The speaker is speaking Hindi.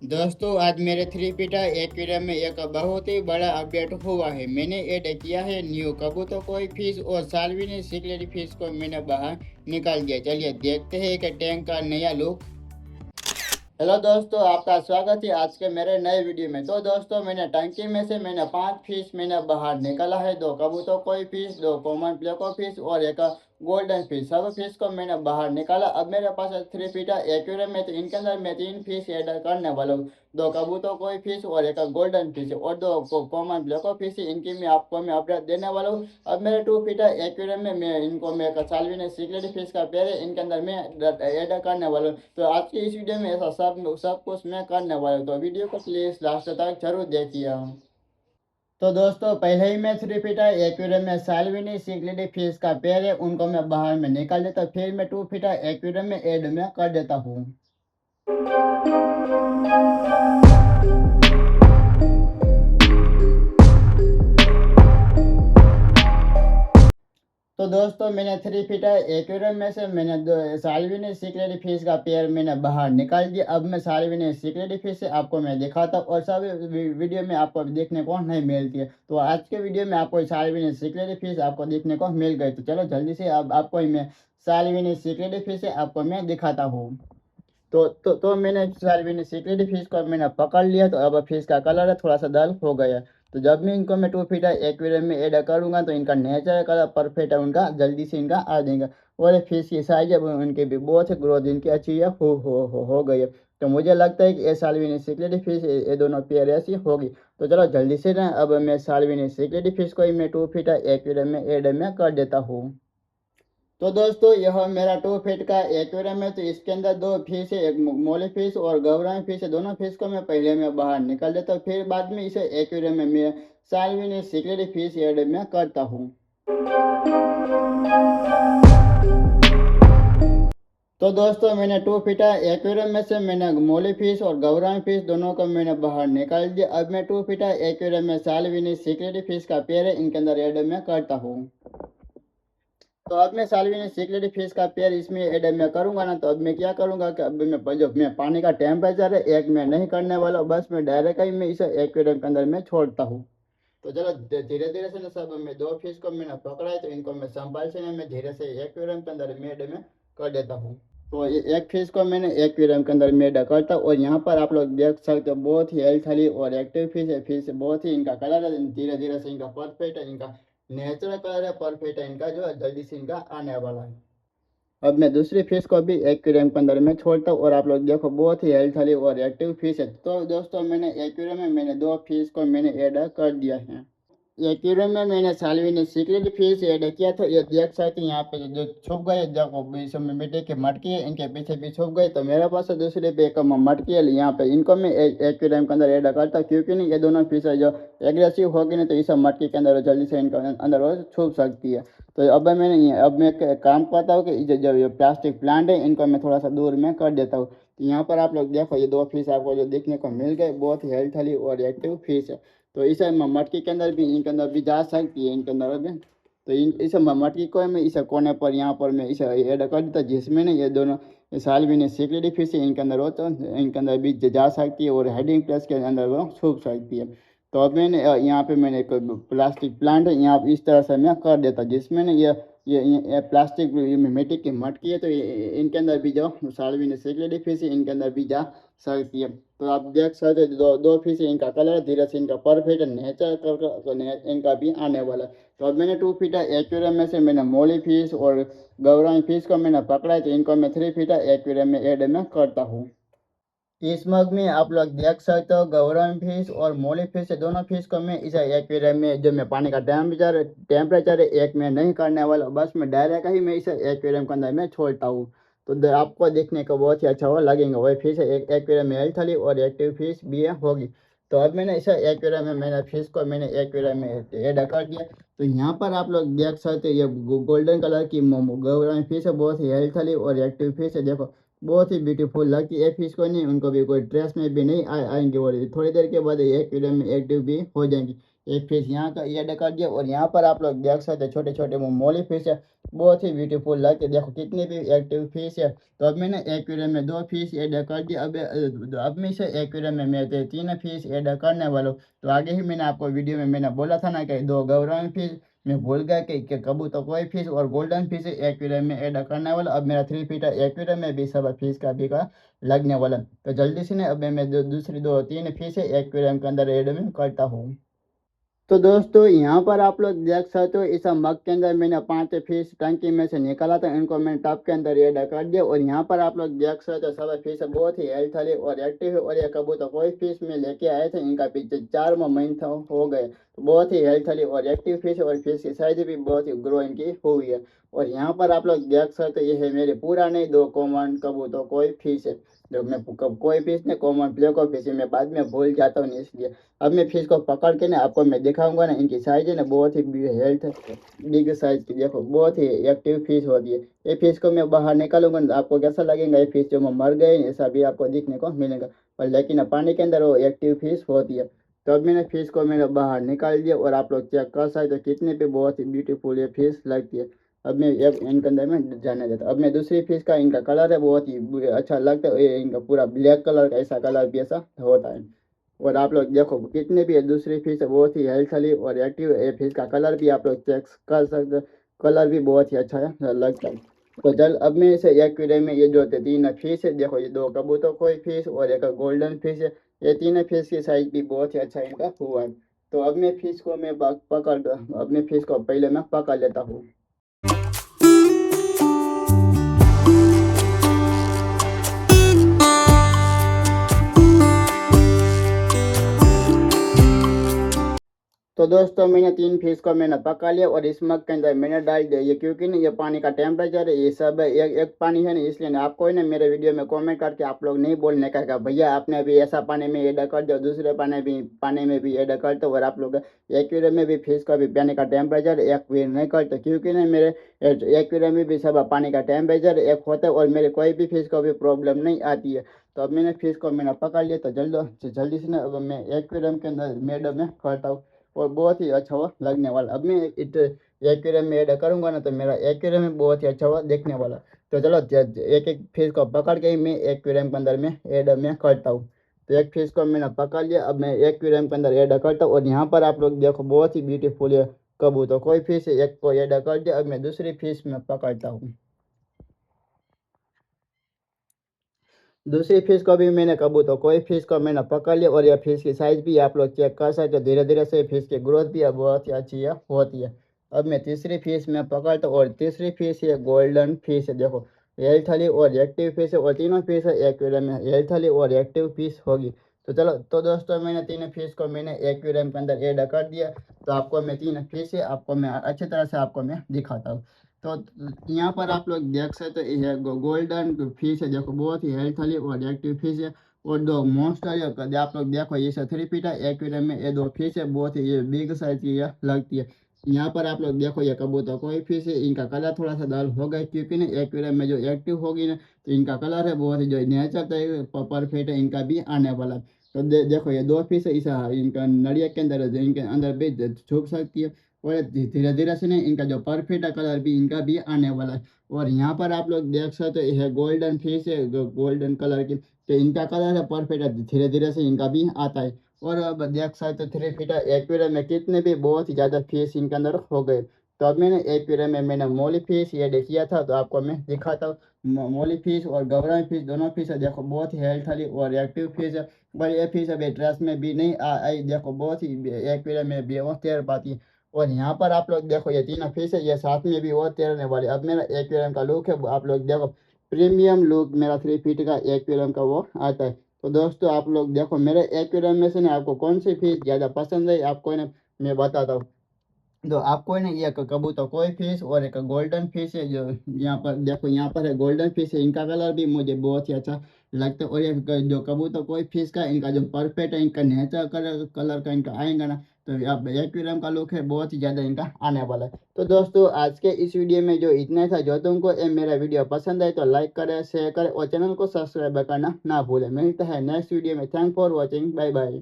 दोस्तों आज मेरे थ्री पीटा एक्वेरियम में एक बहुत ही बड़ा अपडेट हुआ है। मैंने ऐड किया है न्यू कबूतर कोई फिश और सालविनी सिकलेट फिश को मैंने बाहर निकाल दिया। चलिए देखते हैं कि टैंक का नया लुक। हेलो दोस्तों, आपका स्वागत है आज के मेरे नए वीडियो में। तो दोस्तों मैंने टंकी में से मैंने 5 फिश मैंने बाहर निकाला है। 2 कबूतर कोई फिश, 2 कॉमन प्लेको फिश और एक गोल्डन फिश। सब फिश को मैंने बाहर निकाला। अब मेरे पास थ्री फीटा एक्वेरियम है, तो इनके अंदर मैं 3 फिश ऐड करने वाला हूँ। 2 कबूतर कोई फिश और एक गोल्डन फिश और 2 कॉमन प्लेको फिश। इनकी मैं अपडेट देने वाला हूँ। अब मेरे 2 फीटा एक्वेरियम में मैं सालविन सिकलेट फिश का पेड़ है, इनके अंदर मैं ऐड करने वाला हूँ। तो आज की इस वीडियो में ऐसा सब कुछ मैं करने वाला हूँ, तो वीडियो को प्लीज लास्ट तक जरूर देखिए। तो दोस्तों पहले ही मैं थ्री फीटा एक्वेरियम में सालविनी सिकलेट फिश का पेड़ है, उनको मैं बाहर में निकाल देता, फिर मैं 2 फीटा एक्वेरियम में ऐड में कर देता हूँ। तो दोस्तों मैंने थ्री फीटा एक्वेरियम में से मैंने सालविनी सिकलेट फिश का पेयर मैंने बाहर निकाल दिया। अब मैं सालविनी सिकलेट फिश से आपको मैं दिखाता हूँ, और सब वीडियो में आपको देखने को नहीं मिलती है। तो आज के वीडियो में आपको सालविनी सिकलेट फिश आपको देखने को मिल गई। तो चलो जल्दी से अब आपको मैं सालविनी सिकलेट फिश से आपको मैं दिखाता हूँ। तो मैंने सालविनी सिकलेट फिश को मैंने पकड़ लिया। तो अब फिश का कलर है थोड़ा सा डल हो गया। तो जब मैं इनको मैं 2 फीटा एक्वेरियम में ऐड करूंगा तो इनका नेचर कलर परफेक्ट है, उनका जल्दी से इनका आ जाएगा। और ये फिश की साइज है उनके भी बहुत ग्रोथ इनकी अच्छी है हो गई है। तो मुझे लगता है कि ये सालविनी सिकलेट फिश ये दोनों पेयर ऐसी होगी। तो चलो जल्दी से ना अब मैं सालविनी सिकलेट फिश को ही मैं 2 फीटा एक्वेरियम में ऐड में कर देता हूँ। तो दोस्तों यह मेरा 2 फीट का एक्वेरियम है। तो इसके अंदर 2 फिश है, एक मोली फिश और गौराई फिश है। दोनों फिश को मैं बाहर निकाल देता हूँ, फिर बाद में इसे एक्वेरियम में मैं सालविनी सिकलेट फिश ऐड में करता हूँ। तो दोस्तों मैंने 2 फीटा एक्वेरियम में से मैंने मोली फिश और गौराई फिश दोनों को मैंने बाहर निकाल दिया। अब मैं 2 फीटा एक्वेरियम में सालविनी सिकलेट फिश का पेयर है, इनके अंदर ऐड में करता हूँ। तो अब मैं सालविनी सिकलेट फिश का पेयर इसमें ऐड मैं करूंगा ना, तो अब मैं क्या करूंगा कि अब मैं जो मैं पानी का टेम्परेचर है एक में नहीं करने वाला हूँ, बस मैं डायरेक्ट ही मैं इसे एक्वेरियम के अंदर में छोड़ता हूँ। तो चलो धीरे धीरे से ना सब मैं 2 फिश को मैंने पकड़ा है, तो इनको मैं संभाल से ना मैं धीरे से एक्वेरियम के अंदर में ऐड में कर देता हूँ। तो एक फिश को मैंने एक्वेरियम के अंदर में ऐड करता हूँ, और यहाँ पर आप लोग देख सकते हो बहुत ही हेल्थली और एक्टिव फिश है। फिश बहुत ही इनका कलर है धीरे धीरे से इनका परफेक्ट है, इनका नेचुरल कलर है परफेक्ट है, इनका जो है जल्दी से इनका आने वाला है। अब मैं दूसरी फिश को भी एक्वेरियम के अंदर में छोड़ता हूँ, और आप लोग देखो बहुत ही हेल्थली और एक्टिव फिश है। तो दोस्तों मैंने एक्वेरियम में मैंने 2 फिश को मैंने ऐड कर दिया है। एक्वेरियम में मैंने सालविन सिकलेट फिश ऐड किया। तो ये देख सकते हैं यहाँ पे जो छुप गए, जब इसमें मिट्टी की मटकी है इनके पीछे भी छुप गए। तो मेरे पास दूसरे पे एक मटकी है, यहाँ पे इनको मैं एक्वेरियम के अंदर ऐड करता हूँ, क्योंकि नहीं ये दोनों फिश है जो एग्रेसिव होगी नहीं, तो इस मटकी के अंदर जल्दी से इनके अंदर वो छुप सकती है। तो अब मैं एक काम करता हूँ कि जो ये प्लास्टिक प्लांट है इनको मैं थोड़ा सा दूर में कर देता हूँ। तो यहाँ पर आप लोग देखो ये 2 फिश आपको जो देखने को मिल गए, बहुत ही हेल्थली और एक्टिव फिश है। तो इस मटकी के अंदर भी इनके अंदर भी जा सकती है इनके अंदर भी। तो इन इस मटकी को मैं इस कोने पर यहाँ पर मैं इसे ऐड कर देता, जिसमें ना ये दोनों साल भी सिकलेट फिश है इनके अंदर हो, तो इनके अंदर भी जा सकती है और हेडिंग प्लस के अंदर वो छुप सकती है। तो अब मैंने यहाँ पे मैंने एक प्लास्टिक प्लांट है यहाँ पे इस तरह से मैं कर देता, जिसमें ना ये प्लास्टिक मिट्टी की मटकी है, तो इनके अंदर भी जो सालविन सिकलेट फिश है इनके अंदर भी जा सकती है। तो आप देख सकते हो 2 फिश है, इनका कलर धीरे से इनका परफेक्ट नेचर इनका भी आने वाला है। तो अब मैंने 2 फीटा एक्वेरियम में से मैंने मोली फिश और गौराई फिश को मैंने पकड़ा है, तो इनको मैं 3 फीटा एक्वेरियम में ऐड में करता हूँ। इस मग में आप लोग देख सकते हो गौरव फिश और मोली फिश है, दोनों फिश को मैं इस एक्वेरियम में जो मैं पानी का टेम्परेचर है एक में नहीं करने वाला, बस मैं डायरेक्ट ही मैं इस एक्वेरियम के अंदर में छोड़ता हूँ। तो आपको देखने को बहुत ही अच्छा हो लगेगा। वही फिश है एक एक्वेरियम में हेल्थली और एक्टिव फिश भी होगी। तो अब मैंने इस एक्वेरियम में मैंने फिश को मैंने एक्वेरियम में ऐड कर दिया। तो यहाँ पर आप लोग देख सकते हो ये गोल्डन कलर की गौरव फिश है, बहुत ही हेल्थली और एक्टिव फिश है। देखो बहुत ही ब्यूटीफुल लगती है फिश को, नहीं उनको भी कोई स्ट्रेस में भी नहीं आएंगे, और थोड़ी देर के बाद एक वीडियो में एक्टिव भी हो जाएंगी। एक फिश यहाँ का ये कर दिया, और यहाँ पर आप लोग देख सकते हैं छोटे छोटे वो मोली फिश है, बहुत ही ब्यूटीफुल लगते हैं। देखो कितनी भी एक्टिव फिश है। तो अब मैंने एक वीडियो में 2 फिश ऐड कर दिया। अब मैं से एक वीडियो में मैं 3 फिश ऐड करने वाला हूँ। तो आगे ही मैंने आपको वीडियो में मैंने बोला था ना कि 2 गौराई फिश, मैं भूल गया कि कबूतर कोई फिश और गोल्डन फिश एक्वेरियम में ऐड करने वाला। अब मेरा 3 फीटर एक्वेरियम में भी सब फिश का भी का लगने वाला। तो जल्दी से ना अब मैं दूसरी 2 3 फिश एक्वेरियम के अंदर ऐड में करता हूँ। तो दोस्तों यहाँ पर आप लोग देख सकते हो, इस मग के अंदर मैंने 5 फिश टंकी में से निकाला था, इनको मैंने टब के अंदर ऐड कर दिया। और यहाँ पर आप लोग देख सकते हो सब फिश बहुत ही हेल्थली और एक्टिव है। और ये कबूतर कोई फिश में लेके आए थे, इनका पीछे 4 महीने हो गए। तो बहुत ही हेल्थली और एक्टिव फिश है, और फिश की साइज भी बहुत ही ग्रो इनकी हुई है। और यहाँ पर आप लोग देख सकते हो, ये है मेरे पूरा नहीं 2 कॉमन कबूतर कोई फिश है। जो मैं कोई फिश ने कॉमन प्ले को फिश मैं बाद में भूल जाता हूँ, इसलिए अब मैं फिश को पकड़ के ना आपको मैं दिखाऊंगा ना। इनकी साइज है ना बहुत ही हेल्थ बिग साइज की, देखो बहुत ही एक्टिव फिश होती है। ये फिश को मैं बाहर निकालूंगा ना, आपको कैसा लगेगा, ये फिश जो मर गए ऐसा भी आपको देखने को मिलेगा। और लेकिन पानी के अंदर वो एक्टिव फिश होती है। तो अब मैंने फिश को मैंने बाहर निकाल दिया, और आप लोग चेक कर सकते हो कितने भी बहुत ही ब्यूटीफुल ये फिश लगती है। अब मैं एक इनके अंदर में जाने देता हूं। अब मैं दूसरी फिश का इनका कलर है बहुत ही अच्छा लगता है, ये इनका पूरा ब्लैक कलर का ऐसा कलर भी ऐसा होता है। और आप लोग देखो कितने भी है दूसरी फिश है बहुत ही हेल्थली और एक्टिव है। फिश का कलर भी आप लोग चेक कर सकते हो, कलर भी बहुत ही अच्छा है लगता है। तो चल अब मैं इसे एक्वेरियम में ये जो 3 फिश है, देखो ये 2 कबूतर कोई फिश और एक गोल्डन फिश है। ये 3 फिश की साइज भी बहुत ही अच्छा इनका हुआ है। तो अब मैं फिश को मैं पकड़ अब मैं फिश को पहले मैं पकड़ लेता हूँ। तो दोस्तों मैंने 3 फिश को मैंने पका लिया, और इस मग के अंदर मैंने डाल दिया ये, क्योंकि ना ये पानी का टेम्परेचर है, ये सब एक पानी है ना, इसलिए ना आपको ना मेरे वीडियो में कमेंट करके आप लोग नहीं बोलने का कि भैया आपने अभी ऐसा पानी में ऐड कर दो, दूसरे पानी में भी ऐड कर दो। और आप लोग एक्वेरियम में भी फिश का भी पानी का टेम्परेचर एक भी नहीं करते, क्योंकि ना मेरे एक्वेरियम में भी सब पानी का टेम्परेचर एक होता है, और मेरे कोई भी फिश को भी प्रॉब्लम नहीं आती है। तो अब मैंने फिश को मैंने पकड़ लिया। तो जल्दी से ना अब मैं एक्वेरियम के अंदर मैडम में करता हूँ, और बहुत ही अच्छा हुआ लगने वाला। अब मैं एक्वेरियम में ऐड करूंगा ना, तो मेरा एक्वेरियम में बहुत ही अच्छा हुआ देखने वाला। तो चलो एक एक फिश को पकड़ के ही मैं एक्वेरियम के अंदर में ऐड में करता हूँ। तो एक फिश को मैंने पकड़ लिया, अब मैं एक्वेरियम के अंदर ऐड करता हूँ। और यहाँ पर आप लोग देखो बहुत ही ब्यूटीफुल है कबूतर कोई फिश है, एक को ऐड कर दिया। अब मैं दूसरी फिश में पकड़ता हूँ। दूसरी फिश को भी मैंने कबूतर कोई फिश को मैंने पकड़ लिया, और यह फिश की साइज भी आप लोग चेक कर सकते हो। धीरे धीरे से फिश की ग्रोथ भी अब बहुत ही अच्छी है होती है। अब मैं तीसरी फिश में पकड़ता हूँ, और तीसरी फिश है गोल्डन फिश है। देखो हेल्थली और एक्टिव फिश है, और तीनों फिश है एक्वेरियम में हेल्थली और एक्टिव फिश होगी। तो चलो तो दोस्तों मैंने 3 फिश को मैंने एक्वेरियम के अंदर ऐड कर दिया। तो आपको मैं 3 फिश है आपको मैं अच्छी तरह से आपको मैं दिखाता हूँ। तो यहाँ पर आप लोग देख सकते हो ये गोल्डन फिश है, देखो बहुत ही हेल्थली और एक्टिव फिश है। और 2 मॉन्स्टर है, आप लोग देखो ये 3 फीट है एक्वेरियम में, ये 2 फिश है बहुत ही ये बिग साइज की ये लगती है। यहाँ पर आप लोग देखो ये कबूतर कोई फिश है, इनका कलर थोड़ा सा डल हो गया, क्योंकि ना एक्वेरियम में जो एक्टिव होगी ना, तो इनका कलर है बहुत ही जो नेचर परफेक्ट है इनका भी आने वाला। तो देखो ये 2 फिश है, इस इनका नड़िया के अंदर इनके अंदर भी छुप सकती है। और धीरे धीरे से ना इनका जो परफेक्ट कलर भी इनका भी आने वाला है। और यहाँ पर आप लोग देख सकते हो यह गोल्डन फिश है, गोल्डन कलर की, तो इनका कलर है परफेक्ट है, धीरे धीरे से इनका भी आता है। और अब देख सकते हो 3 फीट एक्वेरियम में कितने भी बहुत ही ज़्यादा फिश इनके अंदर हो गए। तो अब मैंने एक्वेरियम में मैंने मोली फिश ये किया था, तो आपको मैं दिखाता हूँ। मोली फिश और गौराई फिश दोनों फिश है, देखो बहुत ही हेल्थली और एक्टिव फिश है। पर ये फिश अभी ड्रेस में भी नहीं आई, देखो बहुत ही एक्वेरियम में भी वो तैर पाती है। और यहाँ पर आप लोग देखो ये 3 फिश है, ये साथ में भी वो तैरने वाले। अब मेरा एक्वेरियम का लुक है, वो आप लोग देखो प्रीमियम लुक मेरा 3 फीट का एक्वेरियम का वो आता है। तो दोस्तों आप लोग देखो मेरे एक्वेरियम में से ना आपको कौन सी फिश ज़्यादा पसंद है, आपको ना मैं बताता हूँ। तो आपको है ना ये कबूतर कोई फिश और एक गोल्डन फिश है, जो यहाँ पर देखो यहाँ पर है गोल्डन फिश है, इनका कलर भी मुझे बहुत ही अच्छा लगता है। और ये जो कबूतर कोई फिश का इनका जो परफेक्ट है इनका नेचर कलर कलर का इनका आएगा ना, तो अब एक्वेरियम का लुक है बहुत ही ज़्यादा इनका आने वाला है। तो दोस्तों आज के इस वीडियो में जो इतना ही था। जो तुमको ये मेरा वीडियो पसंद आए तो लाइक करें, शेयर करें और चैनल को सब्सक्राइब करना ना भूलें। मिलता है नेक्स्ट वीडियो में। Thank for watching, bye bye.